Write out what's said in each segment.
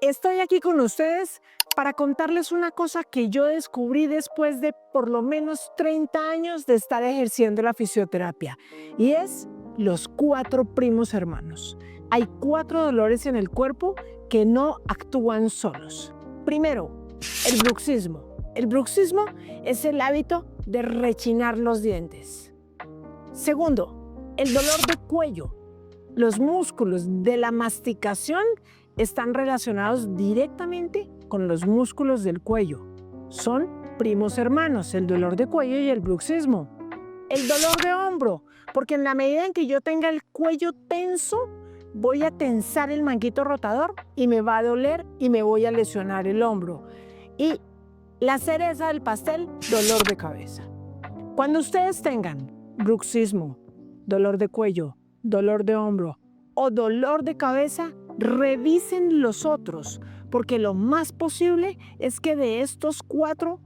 Estoy aquí con ustedes para contarles una cosa que yo descubrí después de por lo menos 30 años de estar ejerciendo la fisioterapia, y es los 4 primos hermanos. Hay 4 dolores en el cuerpo que no actúan solos. Primero, el bruxismo. El bruxismo es el hábito de rechinar los dientes. Segundo, el dolor de cuello. Los músculos de la masticación están relacionados directamente con los músculos del cuello. Son primos hermanos, el dolor de cuello y el bruxismo. El dolor de hombro, porque en la medida en que yo tenga el cuello tenso, voy a tensar el manguito rotador y me va a doler y me voy a lesionar el hombro. Y la cereza del pastel, dolor de cabeza. Cuando ustedes tengan bruxismo, dolor de cuello, dolor de hombro o dolor de cabeza, revisen los otros, porque lo más posible es que de estos 4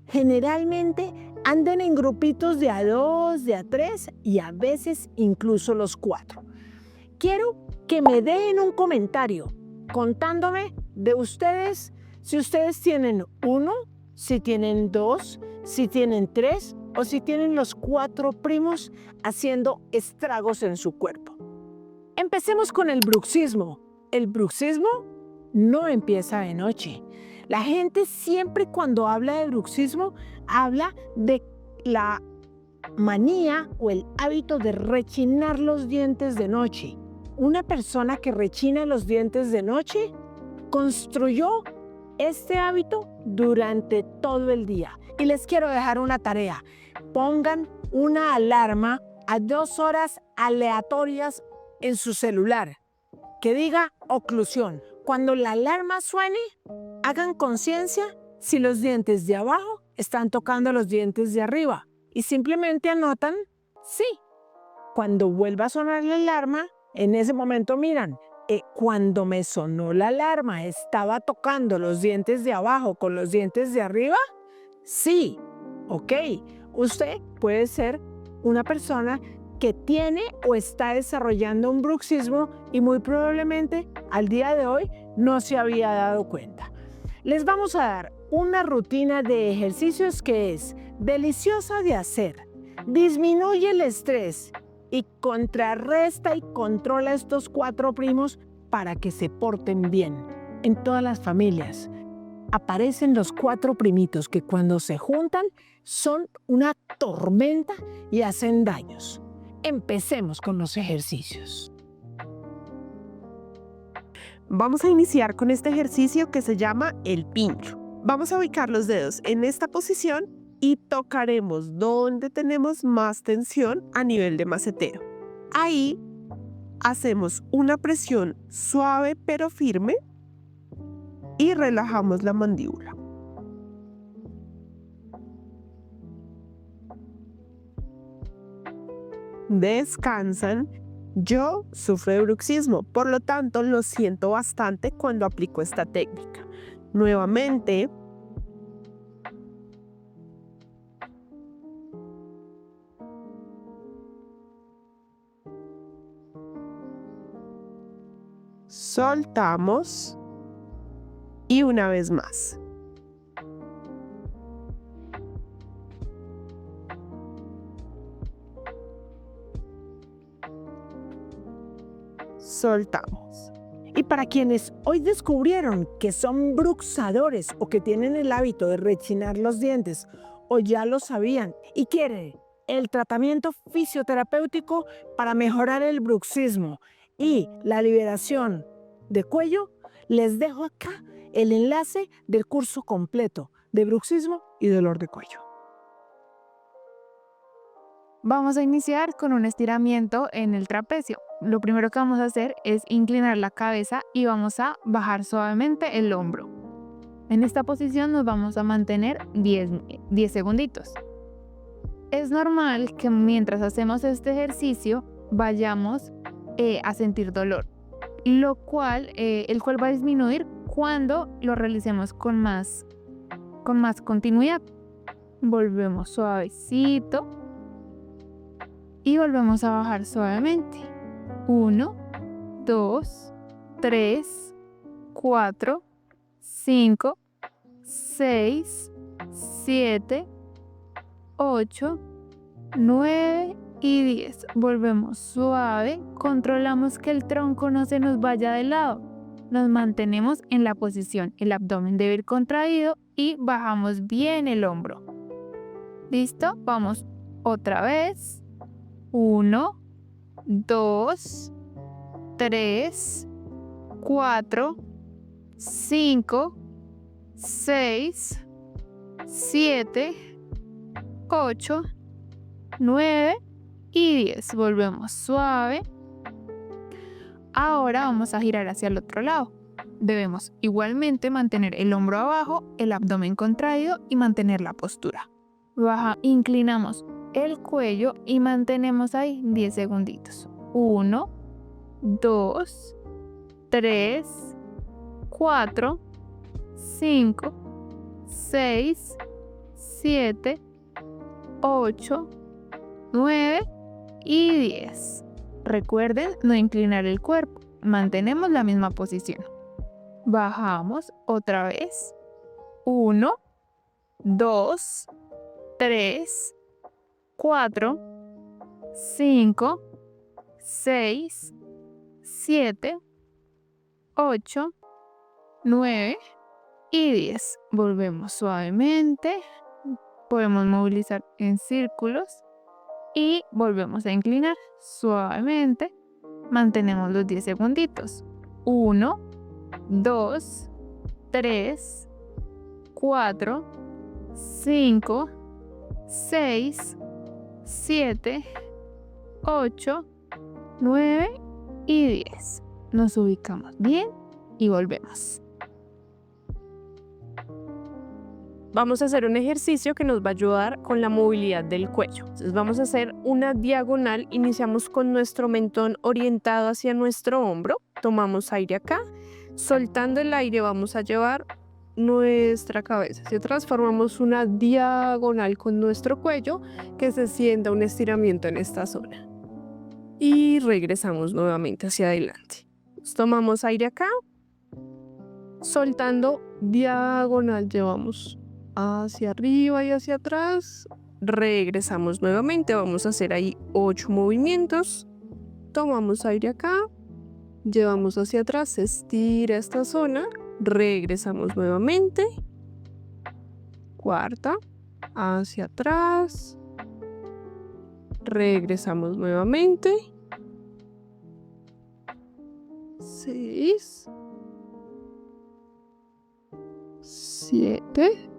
generalmente anden en grupitos de a 2, de a 3 y a veces incluso los 4. Quiero que me den un comentario contándome de ustedes, si ustedes tienen 1, si tienen 2, si tienen 3 o si tienen los 4 primos haciendo estragos en su cuerpo. Empecemos con el bruxismo. El bruxismo no empieza de noche. La gente siempre cuando habla de bruxismo habla de la manía o el hábito de rechinar los dientes de noche. Una persona que rechina los dientes de noche construyó este hábito durante todo el día. Y les quiero dejar una tarea. Pongan una alarma a 2 horas aleatorias en su celular que diga oclusión. Cuando la alarma suene, hagan conciencia si los dientes de abajo están tocando los dientes de arriba y simplemente anotan sí. Cuando vuelva a sonar la alarma, en ese momento miran, cuando me sonó la alarma, ¿estaba tocando los dientes de abajo con los dientes de arriba? Sí. Ok. Usted puede ser una persona que tiene o está desarrollando un bruxismo y muy probablemente al día de hoy no se había dado cuenta. Les vamos a dar una rutina de ejercicios que es deliciosa de hacer, disminuye el estrés y contrarresta y controla estos 4 primos para que se porten bien. En todas las familias aparecen los 4 primitos que cuando se juntan son una tormenta y hacen daños. Empecemos con los ejercicios. Vamos a iniciar con este ejercicio que se llama el pincho. Vamos a ubicar los dedos en esta posición y tocaremos donde tenemos más tensión a nivel de macetero. Ahí hacemos una presión suave pero firme y relajamos la mandíbula. Descansan. Yo sufro de bruxismo, por lo tanto lo siento bastante cuando aplico esta técnica. Nuevamente, soltamos y una vez más. Soltamos. Y para quienes hoy descubrieron que son bruxadores o que tienen el hábito de rechinar los dientes o ya lo sabían y quieren el tratamiento fisioterapéutico para mejorar el bruxismo y la liberación de cuello, les dejo acá el enlace del curso completo de bruxismo y dolor de cuello. Vamos a iniciar con un estiramiento en el trapecio. Lo primero que vamos a hacer es inclinar la cabeza y vamos a bajar suavemente el hombro. En esta posición nos vamos a mantener 10 segunditos. Es normal que mientras hacemos este ejercicio vayamos a sentir dolor, lo cual el cual va a disminuir cuando lo realicemos con más continuidad. Volvemos suavecito y volvemos a bajar suavemente. 1, 2, 3, 4, 5, 6, 7, 8, 9 y 10. Volvemos suave, controlamos que el tronco no se nos vaya de lado. Nos mantenemos en la posición, el abdomen debe ir contraído y bajamos bien el hombro. ¿Listo? Vamos otra vez. 1, 2, 3, 4, 5, 6, 7, 8, 9 y 10. Volvemos suave. Ahora vamos a girar hacia el otro lado. Debemos igualmente mantener el hombro abajo, el abdomen contraído y mantener la postura. Inclinamos el cuello y mantenemos ahí 10 segunditos. 1, 2, 3, 4, 5, 6, 7, 8, 9 y 10. Recuerden no inclinar el cuerpo, mantenemos la misma posición. Bajamos otra vez. 1, 2, 3, 4, 5, 6, 7, 8, 9 y 10. Volvemos suavemente. Podemos movilizar en círculos y volvemos a inclinar suavemente. Mantenemos los 10 segunditos. 1, 2, 3, 4, 5, 6, 7, 8, 9 y 10. Nos ubicamos bien y volvemos. Vamos a hacer un ejercicio que nos va a ayudar con la movilidad del cuello. Entonces vamos a hacer una diagonal. Iniciamos con nuestro mentón orientado hacia nuestro hombro. Tomamos aire acá. Soltando el aire vamos a llevar nuestra cabeza hacia atrás. Formamos una diagonal con nuestro cuello que se sienta un estiramiento en esta zona. Y regresamos nuevamente hacia adelante. Tomamos aire acá. Soltando diagonal llevamos hacia arriba y hacia atrás. Regresamos nuevamente. Vamos a hacer ahí 8 movimientos. Tomamos aire acá. Llevamos hacia atrás. Se estira esta zona. Regresamos nuevamente. Cuarta. Hacia atrás. Regresamos nuevamente. 6. 7.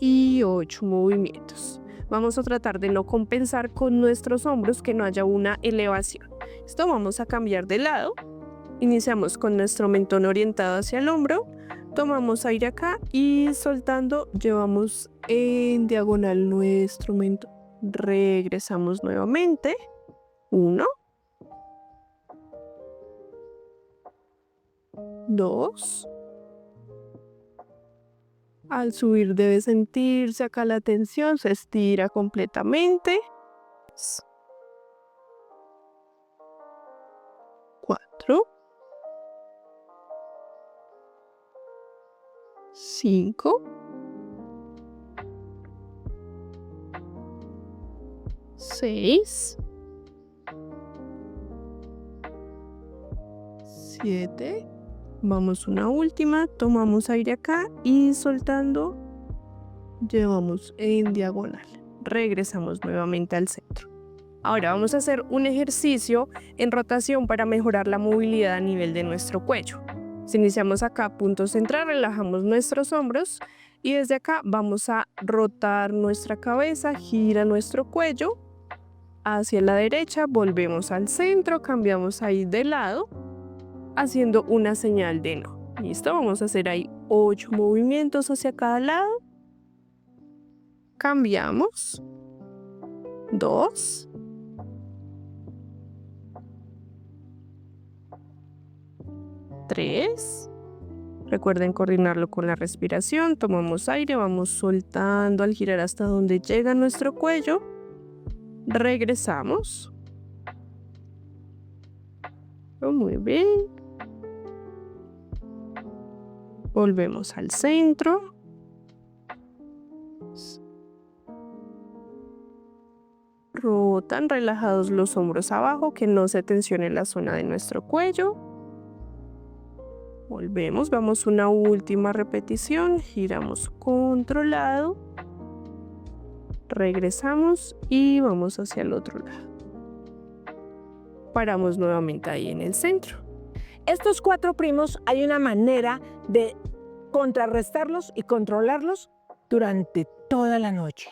Y 8 movimientos. Vamos a tratar de no compensar con nuestros hombros, que no haya una elevación. Esto vamos a cambiar de lado. Iniciamos con nuestro mentón orientado hacia el hombro. Tomamos aire acá y soltando llevamos en diagonal nuestro mentón. Regresamos nuevamente. 1, 2. Al subir debe sentirse acá la tensión, se estira completamente. 4, 5, 6, 7. Vamos una última, tomamos aire acá y soltando llevamos en diagonal. Regresamos nuevamente al centro. Ahora vamos a hacer un ejercicio en rotación para mejorar la movilidad a nivel de nuestro cuello. Si iniciamos acá, punto central, relajamos nuestros hombros y desde acá vamos a rotar nuestra cabeza, gira nuestro cuello hacia la derecha, volvemos al centro, cambiamos ahí de lado, haciendo una señal de no. Listo, vamos a hacer ahí 8 movimientos hacia cada lado. Cambiamos. 2. 3. Recuerden coordinarlo con la respiración. Tomamos aire, vamos soltando al girar hasta donde llega nuestro cuello. Regresamos. Muy bien. Volvemos al centro. Rotan relajados los hombros abajo, que no se tensione la zona de nuestro cuello. Volvemos, vamos una última repetición. Giramos controlado. Regresamos y vamos hacia el otro lado. Paramos nuevamente ahí en el centro. Estos 4 primos hay una manera de contrarrestarlos y controlarlos durante toda la noche.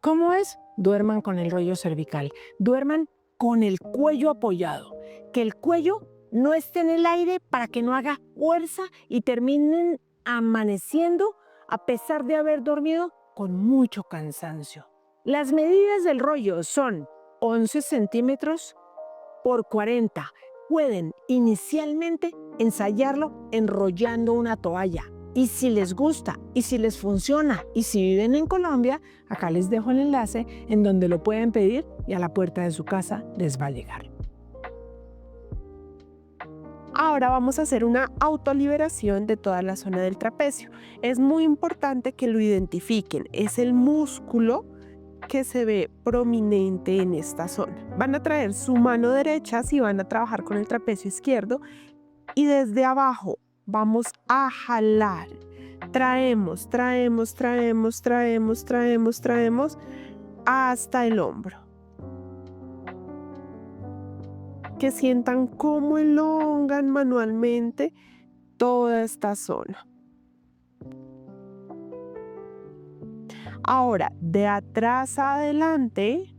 ¿Cómo es? Duerman con el rollo cervical, duerman con el cuello apoyado, que el cuello no esté en el aire para que no haga fuerza y terminen amaneciendo a pesar de haber dormido con mucho cansancio. Las medidas del rollo son 11 centímetros por 40. Pueden inicialmente ensayarlo enrollando una toalla. Y si les gusta, y si les funciona, y si viven en Colombia, acá les dejo el enlace en donde lo pueden pedir y a la puerta de su casa les va a llegar. Ahora vamos a hacer una autoliberación de toda la zona del trapecio. Es muy importante que lo identifiquen. Es el músculo que se ve prominente en esta zona. Van a traer su mano derecha si van a trabajar con el trapecio izquierdo y desde abajo vamos a jalar. Traemos hasta el hombro. Que sientan cómo elongan manualmente toda esta zona. Ahora, de atrás a adelante,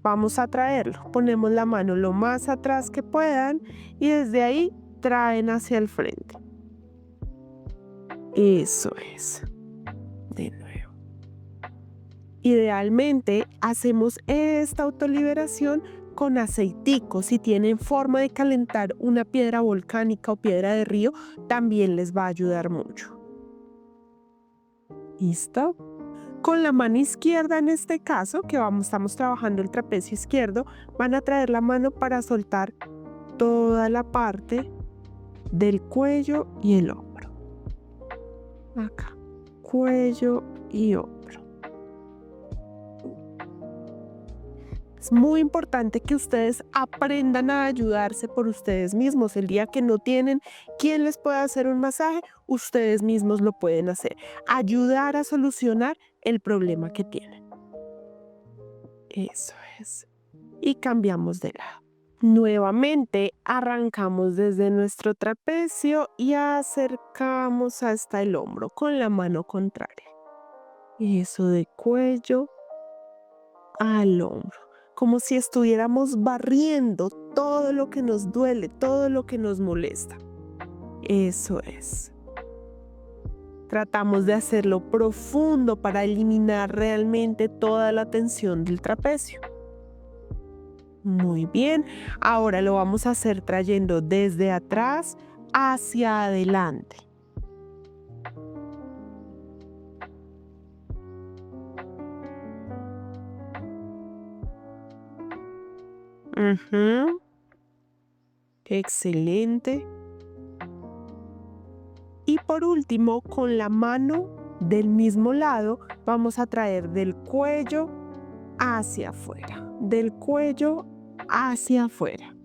vamos a traerlo. Ponemos la mano lo más atrás que puedan y desde ahí traen hacia el frente. Eso es. De nuevo. Idealmente, hacemos esta autoliberación con aceitico. Si tienen forma de calentar una piedra volcánica o piedra de río, también les va a ayudar mucho. ¿Listo? Con la mano izquierda en este caso, que estamos trabajando el trapecio izquierdo, van a traer la mano para soltar toda la parte del cuello y el hombro. Acá, cuello y hombro. Es muy importante que ustedes aprendan a ayudarse por ustedes mismos. El día que no tienen quien les pueda hacer un masaje, ustedes mismos lo pueden hacer. Ayudar a solucionar el problema que tienen. Eso es. Y cambiamos de lado. Nuevamente arrancamos desde nuestro trapecio y acercamos hasta el hombro con la mano contraria. Eso de cuello al hombro. Como si estuviéramos barriendo todo lo que nos duele, todo lo que nos molesta. Eso es. Tratamos de hacerlo profundo para eliminar realmente toda la tensión del trapecio. Muy bien. Ahora lo vamos a hacer trayendo desde atrás hacia adelante. Excelente. Y por último, con la mano del mismo lado, vamos a traer del cuello hacia afuera. Del cuello hacia afuera.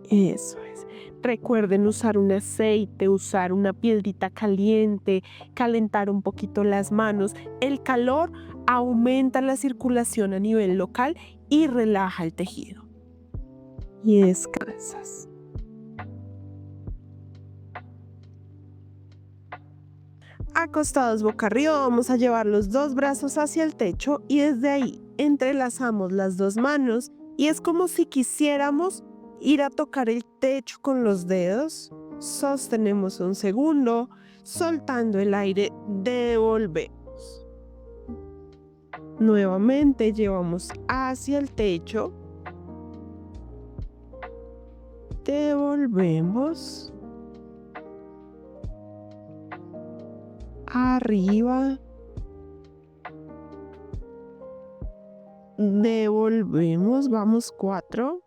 Eso es. Recuerden usar un aceite, usar una piedrita caliente, calentar un poquito las manos. El calor aumenta la circulación a nivel local y relaja el tejido. Y descansas. Acostados boca arriba, vamos a llevar los 2 brazos hacia el techo y desde ahí entrelazamos las 2 manos y es como si quisiéramos ir a tocar el techo con los dedos. Sostenemos un segundo, soltando el aire, devolvemos. Nuevamente llevamos hacia el techo. Devolvemos. Arriba. devolvemos, vamos 4,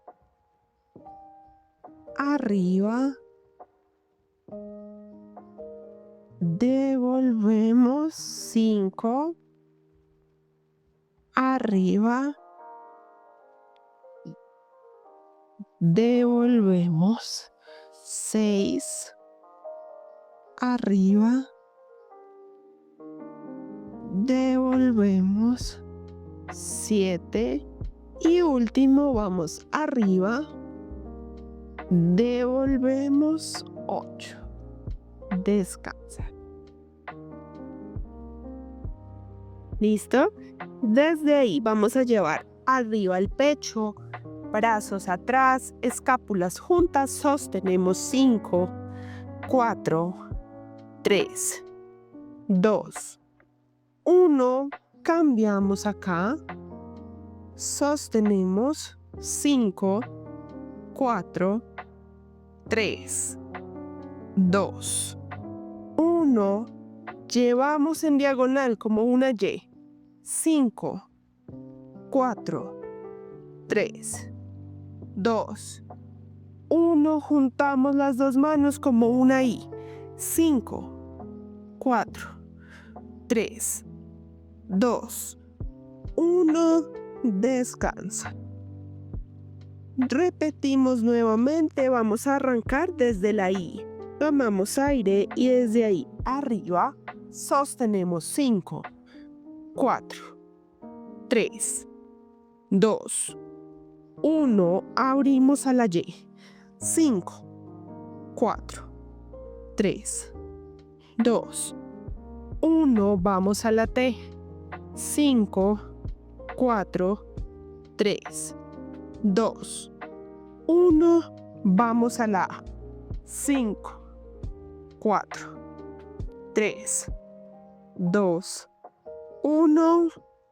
arriba, devolvemos 5, arriba, devolvemos 6, arriba, devolvemos 7 y último vamos arriba, devolvemos 8, descansa. ¿Listo? Desde ahí vamos a llevar arriba el pecho, brazos atrás, escápulas juntas, sostenemos 5, 4, 3, 2, 1, cambiamos acá, sostenemos 5, 4, 3, 2, 1, llevamos en diagonal como una Y, 5, 4, 3, 2, 1, juntamos las dos manos como una I, 5, 4, 3, 2, 1, descansa. Repetimos nuevamente, vamos a arrancar desde la I. Tomamos aire y desde ahí arriba sostenemos 5, 4, 3, 2, 1, abrimos a la Y. 5, 4, 3, 2, 1, vamos a la T. 5, 4, 3, 2, 1, vamos a la A. 5, 4, 3, 2, 1,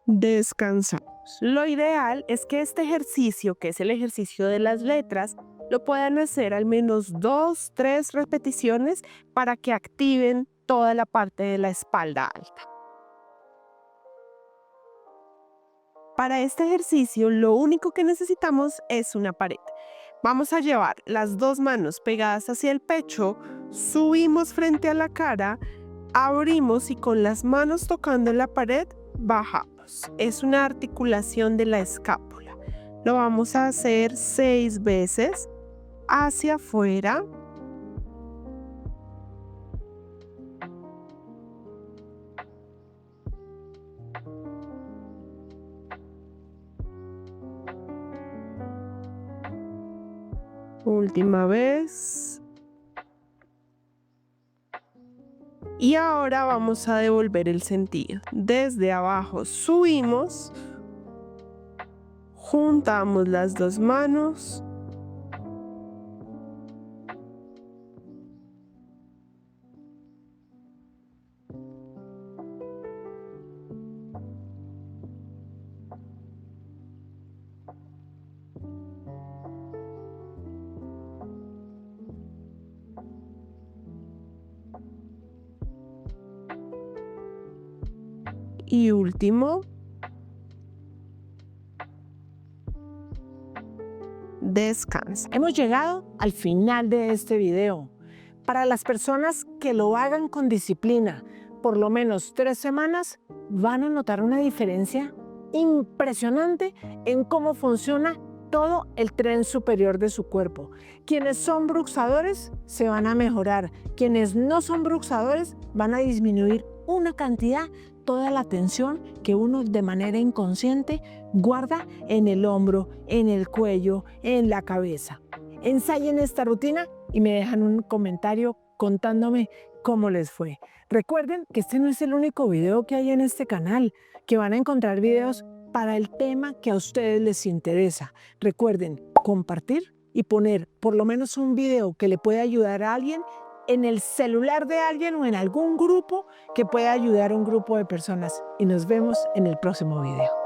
descansamos. Lo ideal es que este ejercicio, que es el ejercicio de las letras, lo puedan hacer al menos 2, 3 repeticiones para que activen toda la parte de la espalda alta. Para este ejercicio, lo único que necesitamos es una pared. Vamos a llevar las dos manos pegadas hacia el pecho, subimos frente a la cara, abrimos y con las manos tocando la pared, bajamos. Es una articulación de la escápula. Lo vamos a hacer 6 veces hacia afuera. Última vez. Y ahora vamos a devolver el sentido. Desde abajo subimos, juntamos las dos manos, y último, descansa. Hemos llegado al final de este video. Para las personas que lo hagan con disciplina, por lo menos 3 semanas, van a notar una diferencia impresionante en cómo funciona todo el tren superior de su cuerpo. Quienes son bruxadores se van a mejorar. Quienes no son bruxadores van a disminuir una cantidad toda la tensión que uno de manera inconsciente guarda en el hombro, en el cuello, en la cabeza. Ensayen esta rutina y me dejan un comentario contándome cómo les fue. Recuerden que este no es el único video que hay en este canal, que van a encontrar videos para el tema que a ustedes les interesa. Recuerden compartir y poner por lo menos un video que le pueda ayudar a alguien en el celular de alguien o en algún grupo que pueda ayudar a un grupo de personas. Y nos vemos en el próximo video.